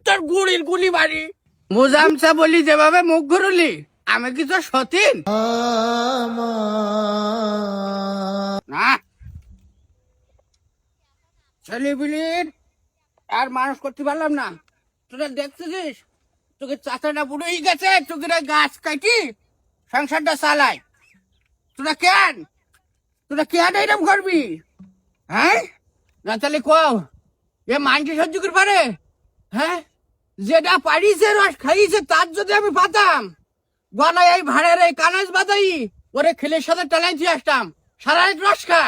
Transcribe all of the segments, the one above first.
তোর গুড়ির গুলি বাড়ি মুজামসা বলি যেভাবে মুখ ঘুরলি আমি কি তোর সতীন না ছেলেপিলির আর মানুষ করতে পারলাম না। তোরা দেখতেছিস তোকে চাচাটা বুড়োই গেছে, তোকে গাছ কাটি সংসারটা চালায়। তোরা কেন এরকম করবি? হ্যাঁ না তাহলে কও এ মাইন্ডে সহ্য করে পারে? হ্যাঁ যেটা পারিছে রস খাইছে তার যদি আমি পাতাম গলায় এই ভাড়ের এই কানাজ বাদাই ওরে খেলের সাথে টালাই দিয়ে আসতাম সারা রাত রস খা।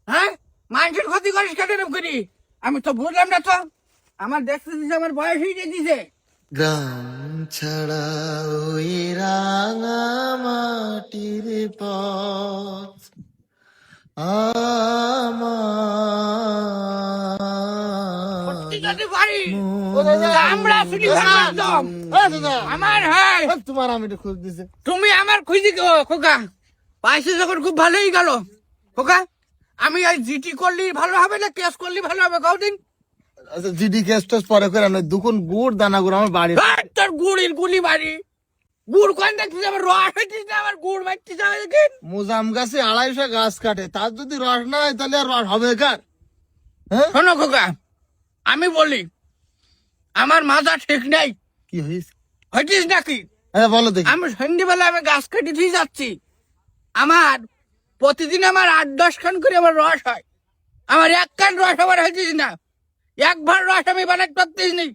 হ্যাঁ মানুষের ক্ষতি করিস কেন এরকম করি? আমি তো বুঝলাম না। তো আমার দেখতেছিস আমার বয়স হয়ে যেতেছে। গ্রাম ছাড়া ওই রাঙা মাটির পথ আমার হ্যাঁ তোমার আমি খোঁজ দিছে তুমি আমার খুঁজি খোকা পাইছে যখন খুব ভালোই গেল। খোকা আমি ওই জিটি করলি ভালো হবে না কেস করলি ভালো হবে কদিন? আচ্ছা জিডি কেস টেস পরে করে আমি দুকুন গুড় দানা গুড় আমার বাড়ি তোর গুড়ির গুলি বাড়ি গুড় কোন দেখছিস আমার রস হইতিস না আমার গুড় মারতে যাবে দেখেন। মুজাম গাছে 250 গাছ কাটে তার যদি রস না হয় তাহলে আর রস হবে কার? হ্যাঁ শোনো খোকা আমি বলি আমার মাথা ঠিক নেই। কি হয়েছে হইতিস নাকি? হ্যাঁ বলো দেখি। আমি সন্ধ্যেবেলা আমি গাছ কেটে দিয়ে যাচ্ছি, আমার প্রতিদিন আমার 8-10 খান করে আমার রস হয়। আমার এক কান রস আমার হইতিস না, একবার রস আমি বানাতে পারতিস নি।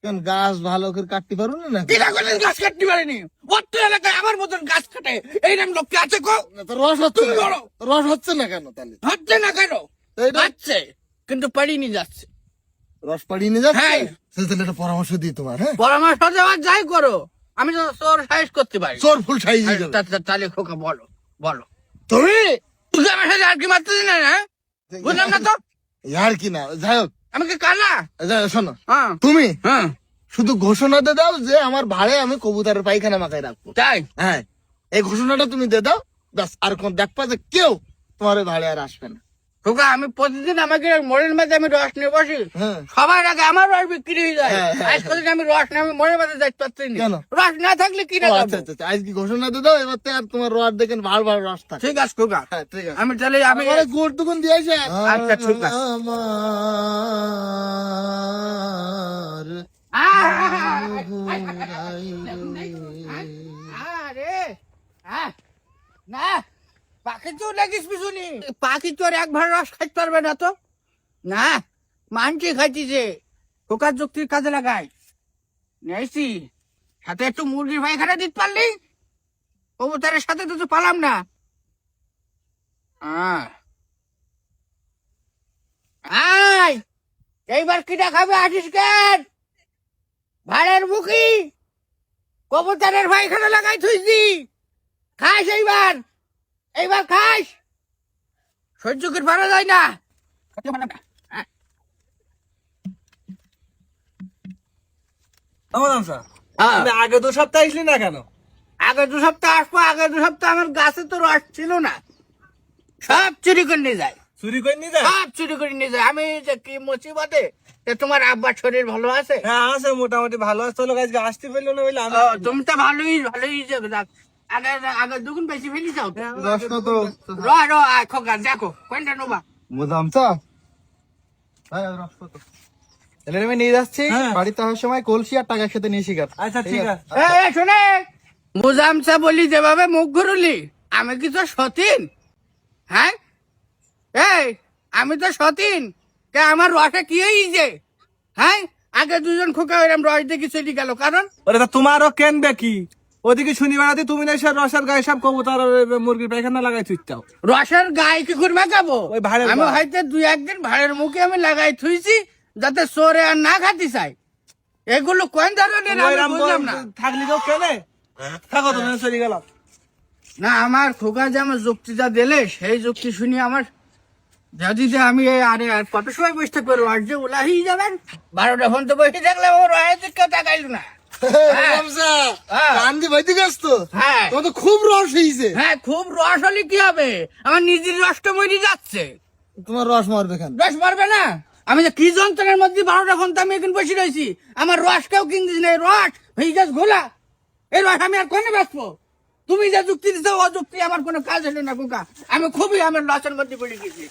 কেন গাছ ভালো করে কাটতে পারো না? কিনা করে গাছ কাটতে পারিনি? অত এলাকায় আমার মতন গাছ কাটে এই নাম লোক আছে কো? তো রস হচ্ছে তুমি না বলো। রস হচ্ছে না কেন তাহলে? হচ্ছে না কেন? এইটা- যাচ্ছে কিন্তু পারিনি যাচ্ছে। রস পাড়িয়ে নিয়ে যাচ্ছে। হ্যাঁ। তাহলে একটা পরামর্শ দিই তোমার। হ্যাঁ পরামর্শ দেওয়া যাই করো, আমি তো তোর সাইজ করতে পারি। চোর ফুল সাইজে যাবে। তাহলে খোকা বলো বলো তুমি তুই আমার সাথে আর কি মারতেছিস না? হ্যাঁ বুঝলাম না তো আর কি না যাই হোক আমি কি কালা? শোনো হ্যাঁ তুমি হ্যাঁ শুধু ঘোষণা দিয়ে দাও যে আমার ভাড়ে আমি কবুতরের পায়খানা মাথায় রাখবো। তাই হ্যাঁ এই ঘোষণাটা তুমি দিয়ে দাও ব্যাস। আর কোন দেখবা যে কেউ তোমার ওই ভাড়ে আর আসবে না। খোকা আমি প্রতিদিন আমাকে মোড়ের মাঝে আমি রস নিয়ে বসি, হ্যাঁ সবার আগে আমার রস বিক্রি হয়ে যায়। হ্যাঁ, হ্যাঁ, আজকাল আমি রস নিয়ে আমি মোড়ের মাঝে যাইতে পারছি না। কেন? রস না থাকলে কি না ও, খাবো? আচ্ছা আচ্ছা আচ্ছা। আজকে ঘোষণা দিয়ে দাও এবার থেকে আর তোমার রস দেখেন ভাড় ভাড় রস থাকে। ঠিক আছে খোকা হ্যাঁ ঠিক আছে। আমি তাহলে আমি আমার গোড় দোকান দিয়েছে। আচ্ছা, ঠিক আছে। আমার আরে না পাখি তো লাগিস পিছনে, পাখি তো আর একবার রস খাইতে পারবে না তো। না মানছি খাইতেছে, খোকার যুক্তির কাজে লাগাই নেছি। সাথে একটু মুরগির পায়খানা দিতে পারলি কবুতরের সাথে তো পালাম না। আয় এইবার কিটা খাবে আসিস কেন? ভাড়ের মুখি কবুতরের পায়খানা লাগাই থুইছি, খাস এইবার এইবার খাস। সহ্য করে পারা যায় না। তুমি আগে 2 সপ্তাহ আসলি না কেন? আগে 2 সপ্তাহ আসবো, আগে 2 সপ্তাহ আমার গাছে তো রস ছিল না, সব চুরি করে নিয়ে যায়। চুরি করে নিয়ে যায়? সব চুরি করে নিয়ে যায়। আমি যে কি মুসিবতে। তোমার আব্বার শরীর ভালো আছে? হ্যাঁ আছে মোটামুটি ভালো আছে। চলো আজকে আসতে পারলো না বলে আমি তুমি তো ভালোই যাক। আগে আগে দুগুণ বেশি ফেলি যাও। রসটা তো খোকা দেখো কোনটা নোবা। মুজাম চা রস কত তাহলে আমি নিয়ে যাচ্ছি হ্যাঁ। বাড়িতে আসার সময় কলসি আর টাকা সাথে নিয়ে শিকার। আচ্ছা ঠিক আছে। শুনে মুজামসা বলি যেভাবে মুখ ঘুরলি আমি কি তো সতীন? হ্যাঁ এই আমি তো সতীন কে? আমার রসে কি হয়েছে? হ্যাঁ আগে দুজন খোকা এরম রস দেখি চলে গেল কারণ ওরে তা তোমারও কেনবে কি? ওদিকে শুনি বেড়াতে তুমি না সব রসার গায়ে সব কবুতর আর মুরগির পায়খানা লাগাই থুইতাও। রসের গায়ে কি করে মাখাবো? ওই ভাড়ের আমি গায়ে। হয়তো 2-1 দিন ভাড়ের মুখে আমি লাগাই থুইছি যাতে চোরে আর না খাতে চাই। এগুলো কোন ধরনের আমি ওইরকম বুঝলাম না। থাকলি তো কেনে থাকো তুমি চলে গেলাম। না আমার খোকা যে আমার যুক্তিটা দিলে সেই যুক্তি শুনি আমার যদি যে আমি আরে আর কত সময় বসে থাকবো? রস যে উলাহি যাবেন 12টা ফোন তো বসে থাকলে ও রসের দিকে কেউ তাকাইল না। মুজাম চা হ্যাঁ। কান্দি বাইতে গেছ তো হ্যাঁ তোমার তো খুব রস হয়েছে। হ্যাঁ খুব রস হলে কি হবে? আমার নিজের রসটা মরে যাচ্ছে। তোমার রস মারবে কেন? রস মারবে না? আমি যে কি যন্ত্রণার মধ্যে 12টা ঘন্টা আমি এখন বসে রয়েছি, আমার রসটাও কিনতেছি না, রস হয়ে গেছে ঘোলা, এই রস আমি আর কোনে বাঁচবো? তুমি যে যুক্তি দিচ্ছ ও যুক্তি আমার কোনো কাজ হলো না খোকা, আমি খুবই আমার লসের মধ্যে পড়ে গেছি।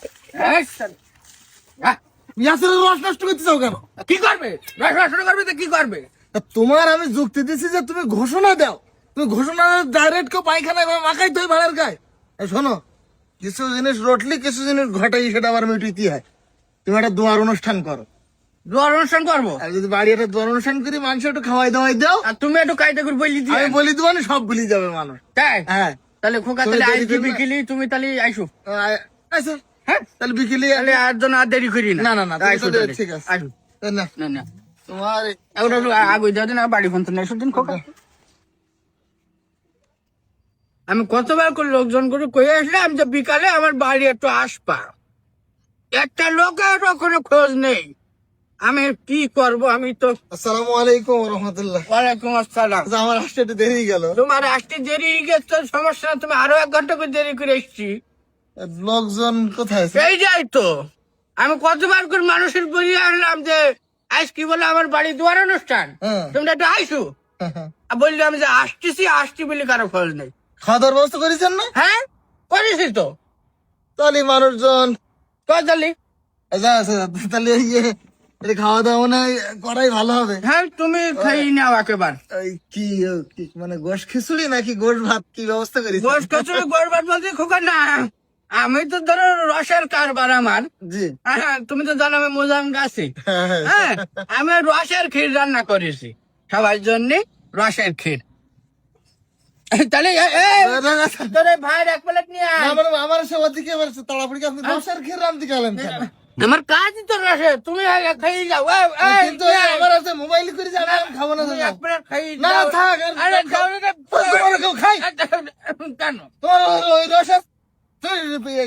ইয়াসিরের রস নষ্ট করতে চাও কেন? কি করবে? রস নষ্ট করবে তো কি করবে? তা তোমার আমি যুক্তি দিচ্ছি যে তুমি ঘোষণা দাও, তুমি ঘোষণা ডাইরেক্ট কেউ পায়খানায় বা মাখাই তো ভাড়ার গায়ে। এই শোনো, কিছু জিনিস রটলি কিছু জিনিস ঘটাই, সেটা আবার মিটিতে হয়। তুমি একটা দোয়ার অনুষ্ঠান করো, দোয়ার অনুষ্ঠান করবো, আর যদি বাড়ি একটা দোয়ার অনুষ্ঠান করি, মানুষ একটু খাওয়াই দাওয়াই দাও, আর তুমি একটু কায়দা করে বললি দিয়ে আমি বলি দেবো না, সব ভুলে যাবে মানুষ। তাই? হ্যাঁ তাহলে খোকা তুমি তাহলে দেরি আজকে করবে? বিকেলি তুমি তাহলে আইসো। আচ্ছা, হ্যাঁ তাহলে বিকেলে তাহলে আর জন্য আর দেরি করি না না না, তুমি আইসো তো তাহলে। ঠিক আছে। আইসো। না না না তোমার এখন একটু আগে যাও না, বাড়ি ফোন তো নাই শুধু খোকা। আমি কতবার করে লোকজন করে কয়ে আসলাম যে বিকালে আমার বাড়ি একটু আসবা, একটা লোকের কোনো খোঁজ নেই। আমি কি করব? আমি তো আসসালামু আলাইকুম রহমতুল্লাহ। ওয়ালাইকুম আসসালাম। আচ্ছা, আমার আসতে একটু দেরি গেল। তোমার আসতে দেরি হয়ে গেছে, সমস্যা না, তুমি আরো 1 ঘন্টা করে দেরি করে এসছি। লোকজন কোথায় আছে? এই যাই তো, আমি কতবার করে মানুষের বলিয়ে আসলাম যে আজ কি বলে আমার বাড়ি দুয়ার অনুষ্ঠান, হ্যাঁ। তোমরা একটু আইসো। আর বললাম যে আসছি বলে কারো খোঁজ নেই। খাওয়া দাওয়ার ব্যবস্থা করেছেন না? হ্যাঁ করেছি তো। তাহলে মানুষজন কদালি? আচ্ছা আচ্ছা, তাহলে এটা খাওয়া দাওয়া না করাই ভালো হবে। হ্যাঁ তুমি খাই নাও একেবারে। এই কি মানে গোশ খিচুড়ি নাকি গোশ ভাত, কি ব্যবস্থা করেছেন? গোশ কচুরি গড়বার বলতে খোকা না, আমি তো ধরো রসের কারবার আমার। জি হ্যাঁ তুমি তো জানো আমি মোজাম গাছি। হ্যাঁ আমি রসের ক্ষীর রান্না করেছি সবার জন্য, রসের ক্ষীর। তাহলে তোর এই ভাইয়ের 1 প্লেট নিয়ে আয়। আমার সে ওদিকে তাড়াতাড়ি আপনি রসের খেয়ে রান্তি খেলেন কেন? আমার কাজই তো রসে, তুমি খাই যাও। কিন্তু আমার আছে মোবাইল করে যে আমি খাবো না। তুমি 1 প্লেট খাই না যাও। থাক, আরে খাও না, তোমার কেউ খাই কেন? তোমার ওই রসের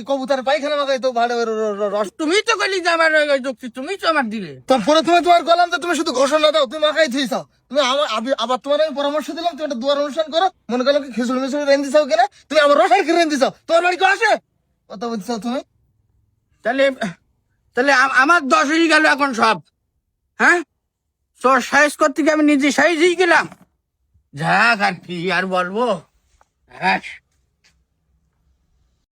কবুতর পায়খানা মাখাই তো ভালো রস। তুমি তো কইলি যে আমার ওই যুক্তি, তুমি তো আমার দিলে। তারপরে তুমি তোমার গলাম যে তুমি শুধু ঘোষণা দাও, তুমি মাখাই থুইছাও। তুমি আমার আবার তোমার আমি পরামর্শ দিলাম, তুমি একটা দুয়ার অনুষ্ঠান করো, মনে করলাম কি খিচুড়ি মিচুড়ি রেঁধে দিছাও কিনা, তুমি আমার রসার খেয়ে রেঁধে দিছাও। তোমার বাড়ি কেউ আসে? কথা বলছো তুমি? তাহলে তাহলে আমার 10 হয়ে গেল এখন সব। হ্যাঁ তোর সাইজ করতে গিয়ে আমি নিজে সাইজ হয়ে গেলাম। যাক আর কি আর বলবো। হ্যাঁ